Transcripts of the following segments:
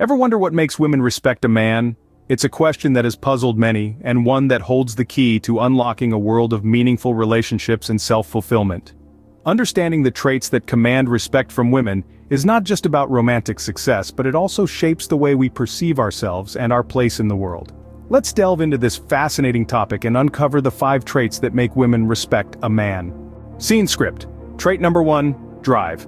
Ever wonder what makes women respect a man? It's a question that has puzzled many, and one that holds the key to unlocking a world of meaningful relationships and self-fulfillment. Understanding the traits that command respect from women is not just about romantic success, but it also shapes the way we perceive ourselves and our place in the world. Let's delve into this fascinating topic and uncover the 5 traits that make women respect a man. Scene script. Trait number 1, drive.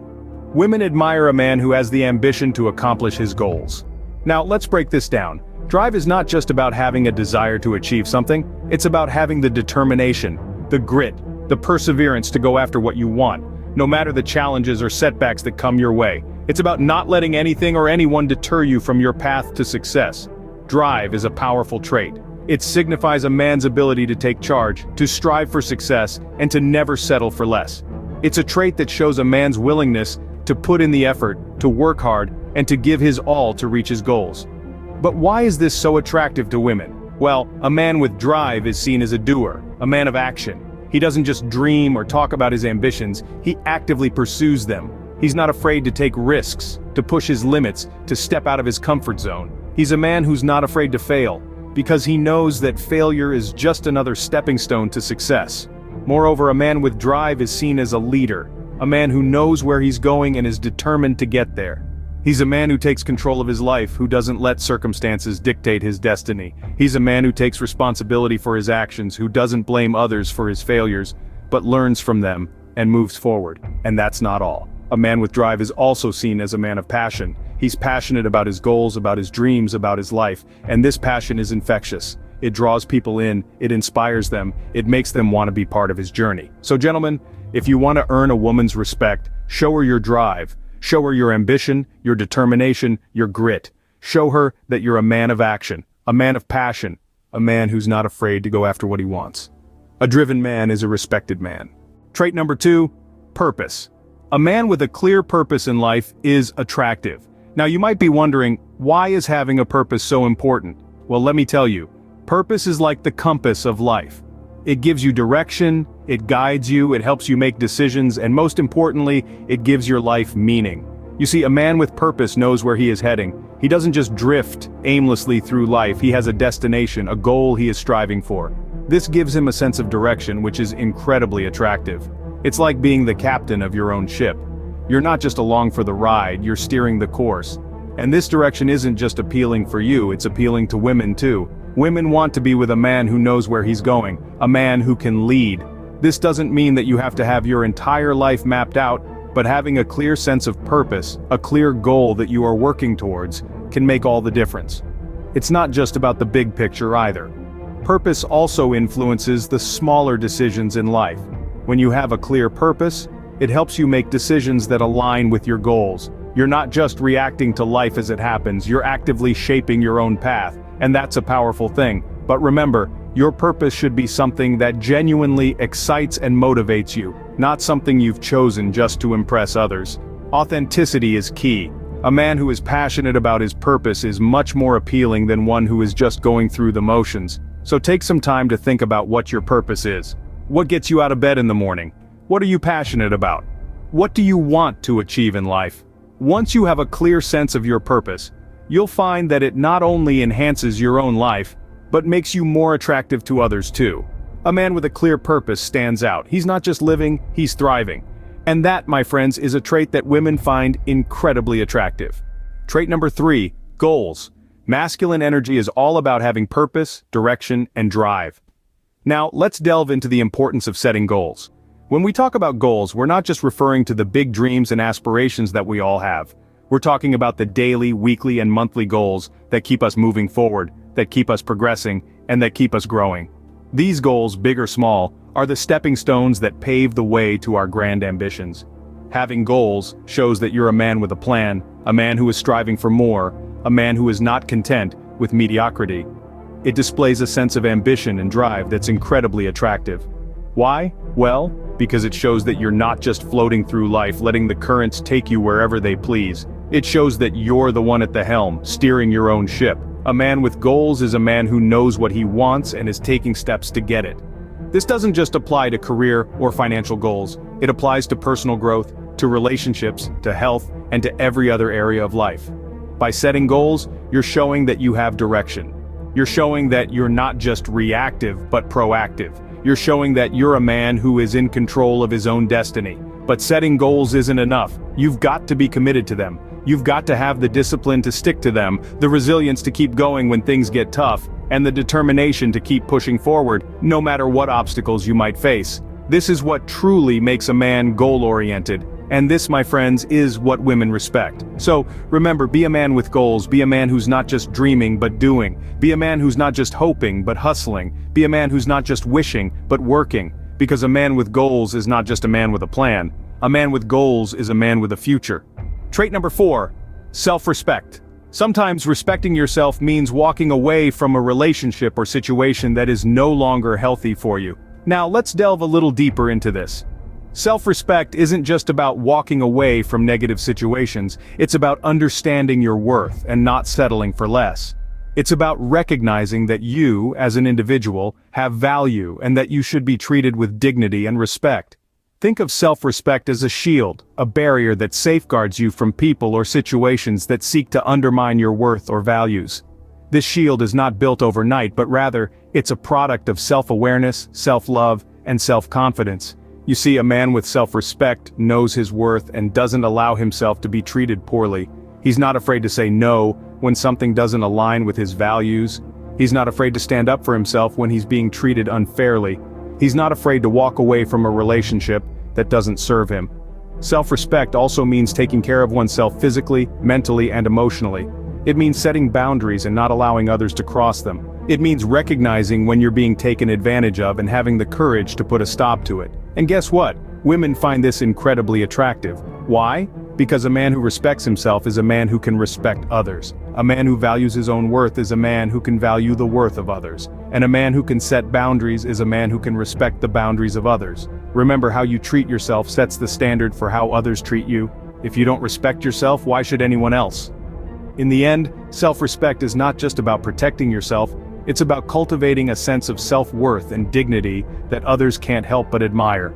Women admire a man who has the ambition to accomplish his goals. Now, let's break this down. Drive is not just about having a desire to achieve something, it's about having the determination, the grit, the perseverance to go after what you want, no matter the challenges or setbacks that come your way. It's about not letting anything or anyone deter you from your path to success. Drive is a powerful trait. It signifies a man's ability to take charge, to strive for success, and to never settle for less. It's a trait that shows a man's willingness to put in the effort, to work hard, and to give his all to reach his goals. But why is this so attractive to women? Well, a man with drive is seen as a doer, a man of action. He doesn't just dream or talk about his ambitions, he actively pursues them. He's not afraid to take risks, to push his limits, to step out of his comfort zone. He's a man who's not afraid to fail, because he knows that failure is just another stepping stone to success. Moreover, a man with drive is seen as a leader, a man who knows where he's going and is determined to get there. He's a man who takes control of his life, who doesn't let circumstances dictate his destiny. He's a man who takes responsibility for his actions, who doesn't blame others for his failures, but learns from them and moves forward. And that's not all. A man with drive is also seen as a man of passion. He's passionate about his goals, about his dreams, about his life, and this passion is infectious. It draws people in, it inspires them, it makes them want to be part of his journey. So gentlemen, if you want to earn a woman's respect, show her your drive. Show her your ambition, your determination, your grit. Show her that you're a man of action, a man of passion, a man who's not afraid to go after what he wants. A driven man is a respected man. Trait number 2, purpose. A man with a clear purpose in life is attractive. Now you might be wondering, why is having a purpose so important? Well, let me tell you, purpose is like the compass of life. It gives you direction, it guides you, it helps you make decisions, and most importantly, it gives your life meaning. You see, a man with purpose knows where he is heading. He doesn't just drift aimlessly through life, he has a destination, a goal he is striving for. This gives him a sense of direction, which is incredibly attractive. It's like being the captain of your own ship. You're not just along for the ride, you're steering the course. And this direction isn't just appealing for you, it's appealing to women too. Women want to be with a man who knows where he's going, a man who can lead. This doesn't mean that you have to have your entire life mapped out, but having a clear sense of purpose, a clear goal that you are working towards, can make all the difference. It's not just about the big picture either. Purpose also influences the smaller decisions in life. When you have a clear purpose, it helps you make decisions that align with your goals. You're not just reacting to life as it happens, you're actively shaping your own path. And that's a powerful thing. But remember, your purpose should be something that genuinely excites and motivates you, not something you've chosen just to impress others. Authenticity is key. A man who is passionate about his purpose is much more appealing than one who is just going through the motions. So take some time to think about what your purpose is. What gets you out of bed in the morning? What are you passionate about? What do you want to achieve in life? Once you have a clear sense of your purpose, you'll find that it not only enhances your own life, but makes you more attractive to others too. A man with a clear purpose stands out. He's not just living, he's thriving. And that, my friends, is a trait that women find incredibly attractive. Trait number 3, goals. Masculine energy is all about having purpose, direction, and drive. Now, let's delve into the importance of setting goals. When we talk about goals, we're not just referring to the big dreams and aspirations that we all have. We're talking about the daily, weekly, and monthly goals that keep us moving forward, that keep us progressing, and that keep us growing. These goals, big or small, are the stepping stones that pave the way to our grand ambitions. Having goals shows that you're a man with a plan, a man who is striving for more, a man who is not content with mediocrity. It displays a sense of ambition and drive that's incredibly attractive. Why? Well, because it shows that you're not just floating through life, letting the currents take you wherever they please. It shows that you're the one at the helm, steering your own ship. A man with goals is a man who knows what he wants and is taking steps to get it. This doesn't just apply to career or financial goals, it applies to personal growth, to relationships, to health, and to every other area of life. By setting goals, you're showing that you have direction. You're showing that you're not just reactive, but proactive. You're showing that you're a man who is in control of his own destiny. But setting goals isn't enough. You've got to be committed to them. You've got to have the discipline to stick to them, the resilience to keep going when things get tough, and the determination to keep pushing forward, no matter what obstacles you might face. This is what truly makes a man goal-oriented. And this, my friends, is what women respect. So, remember, be a man with goals, be a man who's not just dreaming but doing, be a man who's not just hoping but hustling, be a man who's not just wishing but working, because a man with goals is not just a man with a plan. A man with goals is a man with a future. Trait number 4, self-respect. Sometimes respecting yourself means walking away from a relationship or situation that is no longer healthy for you. Now, let's delve a little deeper into this. Self-respect isn't just about walking away from negative situations, it's about understanding your worth and not settling for less. It's about recognizing that you, as an individual, have value and that you should be treated with dignity and respect. Think of self-respect as a shield, a barrier that safeguards you from people or situations that seek to undermine your worth or values. This shield is not built overnight, but rather, it's a product of self-awareness, self-love, and self-confidence. You see, a man with self-respect knows his worth and doesn't allow himself to be treated poorly. He's not afraid to say no when something doesn't align with his values. He's not afraid to stand up for himself when he's being treated unfairly. He's not afraid to walk away from a relationship that doesn't serve him. Self-respect also means taking care of oneself physically, mentally, and emotionally. It means setting boundaries and not allowing others to cross them. It means recognizing when you're being taken advantage of and having the courage to put a stop to it. And guess what? Women find this incredibly attractive. Why? Because a man who respects himself is a man who can respect others. A man who values his own worth is a man who can value the worth of others. And a man who can set boundaries is a man who can respect the boundaries of others. Remember, how you treat yourself sets the standard for how others treat you. If you don't respect yourself, why should anyone else? In the end, self-respect is not just about protecting yourself, it's about cultivating a sense of self-worth and dignity that others can't help but admire.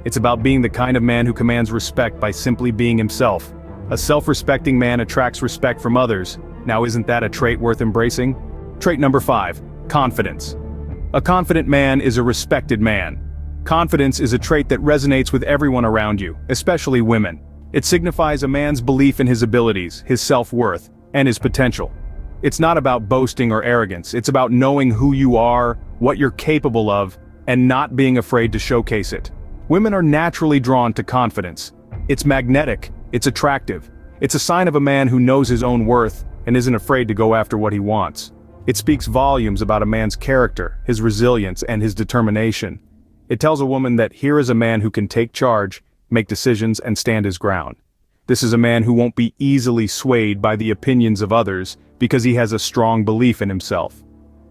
It's about being the kind of man who commands respect by simply being himself. A self-respecting man attracts respect from others. Now, isn't that a trait worth embracing? Trait number 5, confidence. A confident man is a respected man. Confidence is a trait that resonates with everyone around you, especially women. It signifies a man's belief in his abilities, his self-worth, and his potential. It's not about boasting or arrogance, it's about knowing who you are, what you're capable of, and not being afraid to showcase it. Women are naturally drawn to confidence. It's magnetic, it's attractive. It's a sign of a man who knows his own worth and isn't afraid to go after what he wants. It speaks volumes about a man's character, his resilience, and his determination. It tells a woman that here is a man who can take charge, make decisions, and stand his ground. This is a man who won't be easily swayed by the opinions of others because he has a strong belief in himself.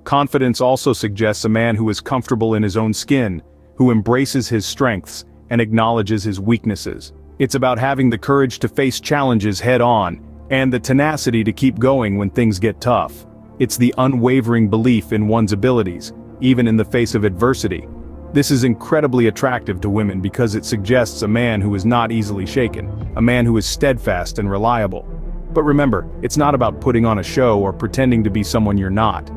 Confidence also suggests a man who is comfortable in his own skin, who embraces his strengths and acknowledges his weaknesses. It's about having the courage to face challenges head-on and the tenacity to keep going when things get tough. It's the unwavering belief in one's abilities, even in the face of adversity. This is incredibly attractive to women because it suggests a man who is not easily shaken, a man who is steadfast and reliable. But remember, it's not about putting on a show or pretending to be someone you're not.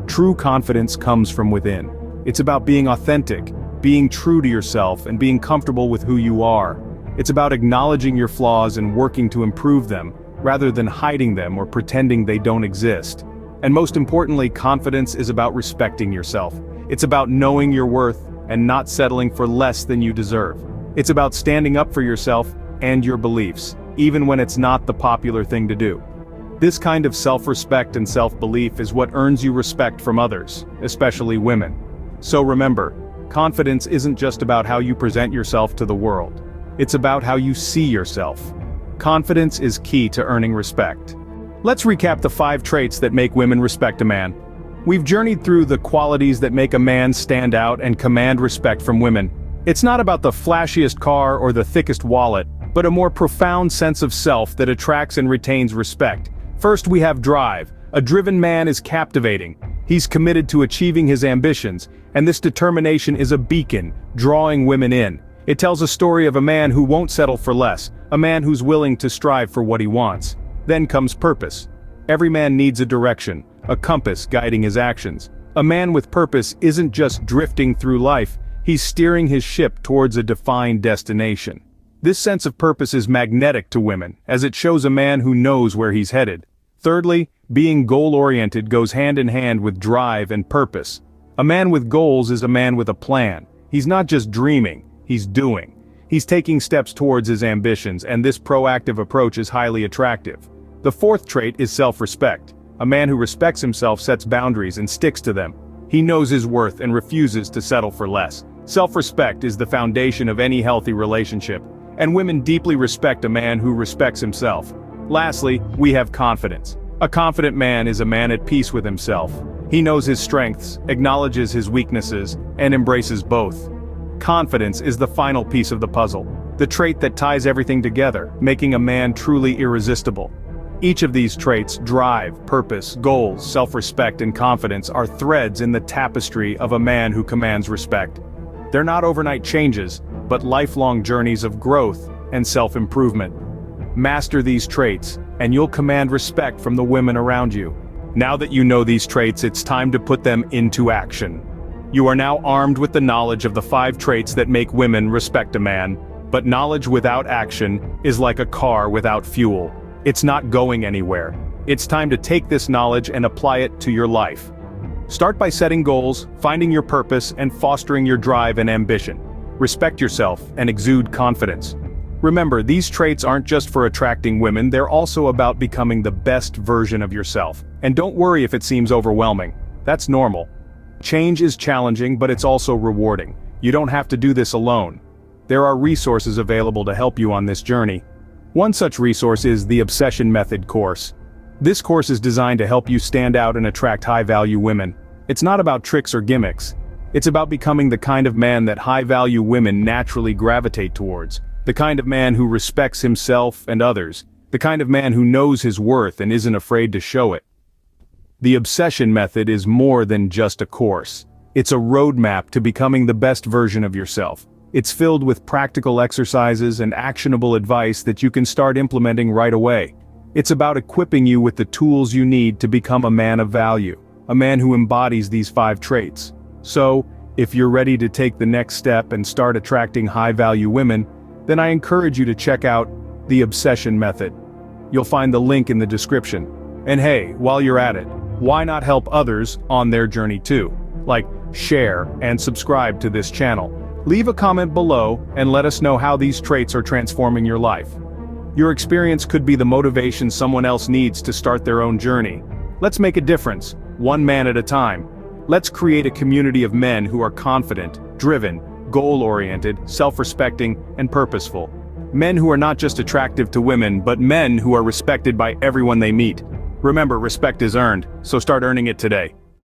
True confidence comes from within. It's about being authentic, being true to yourself, and being comfortable with who you are. It's about acknowledging your flaws and working to improve them, rather than hiding them or pretending they don't exist. And most importantly, confidence is about respecting yourself. It's about knowing your worth and not settling for less than you deserve. It's about standing up for yourself and your beliefs, even when it's not the popular thing to do. This kind of self-respect and self-belief is what earns you respect from others, especially women. So remember, confidence isn't just about how you present yourself to the world. It's about how you see yourself. Confidence is key to earning respect. Let's recap the 5 traits that make women respect a man. We've journeyed through the qualities that make a man stand out and command respect from women. It's not about the flashiest car or the thickest wallet, but a more profound sense of self that attracts and retains respect. First, we have drive. A driven man is captivating. He's committed to achieving his ambitions, and this determination is a beacon, drawing women in. It tells a story of a man who won't settle for less, a man who's willing to strive for what he wants. Then comes purpose. Every man needs a direction, a compass guiding his actions. A man with purpose isn't just drifting through life, he's steering his ship towards a defined destination. This sense of purpose is magnetic to women, as it shows a man who knows where he's headed. Thirdly, being goal-oriented goes hand in hand with drive and purpose. A man with goals is a man with a plan. He's not just dreaming, he's doing. He's taking steps towards his ambitions, and this proactive approach is highly attractive. The fourth trait is self-respect. A man who respects himself sets boundaries and sticks to them. He knows his worth and refuses to settle for less. Self-respect is the foundation of any healthy relationship, and women deeply respect a man who respects himself. Lastly, we have confidence. A confident man is a man at peace with himself. He knows his strengths, acknowledges his weaknesses, and embraces both. Confidence is the final piece of the puzzle, the trait that ties everything together, making a man truly irresistible. Each of these traits, drive, purpose, goals, self-respect, and confidence, are threads in the tapestry of a man who commands respect. They're not overnight changes, but lifelong journeys of growth and self-improvement. Master these traits, and you'll command respect from the women around you. Now that you know these traits, it's time to put them into action. You are now armed with the knowledge of the 5 traits that make women respect a man, but knowledge without action is like a car without fuel. It's not going anywhere. It's time to take this knowledge and apply it to your life. Start by setting goals, finding your purpose, and fostering your drive and ambition. Respect yourself and exude confidence. Remember, these traits aren't just for attracting women, they're also about becoming the best version of yourself. And don't worry if it seems overwhelming. That's normal. Change is challenging, but it's also rewarding. You don't have to do this alone. There are resources available to help you on this journey. One such resource is the Obsession Method course. This course is designed to help you stand out and attract high-value women. It's not about tricks or gimmicks. It's about becoming the kind of man that high-value women naturally gravitate towards. The kind of man who respects himself and others. The kind of man who knows his worth and isn't afraid to show it. The Obsession Method is more than just a course. It's a roadmap to becoming the best version of yourself. It's filled with practical exercises and actionable advice that you can start implementing right away. It's about equipping you with the tools you need to become a man of value, a man who embodies these 5 traits. So, if you're ready to take the next step and start attracting high-value women, then I encourage you to check out the Obsession Method. You'll find the link in the description. And hey, while you're at it, why not help others on their journey too? Like, share and subscribe to this channel. Leave a comment below and let us know how these traits are transforming your life. Your experience could be the motivation someone else needs to start their own journey. Let's make a difference, one man at a time. Let's create a community of men who are confident, driven, goal-oriented, self-respecting, and purposeful. Men who are not just attractive to women, but men who are respected by everyone they meet. Remember, respect is earned, so start earning it today.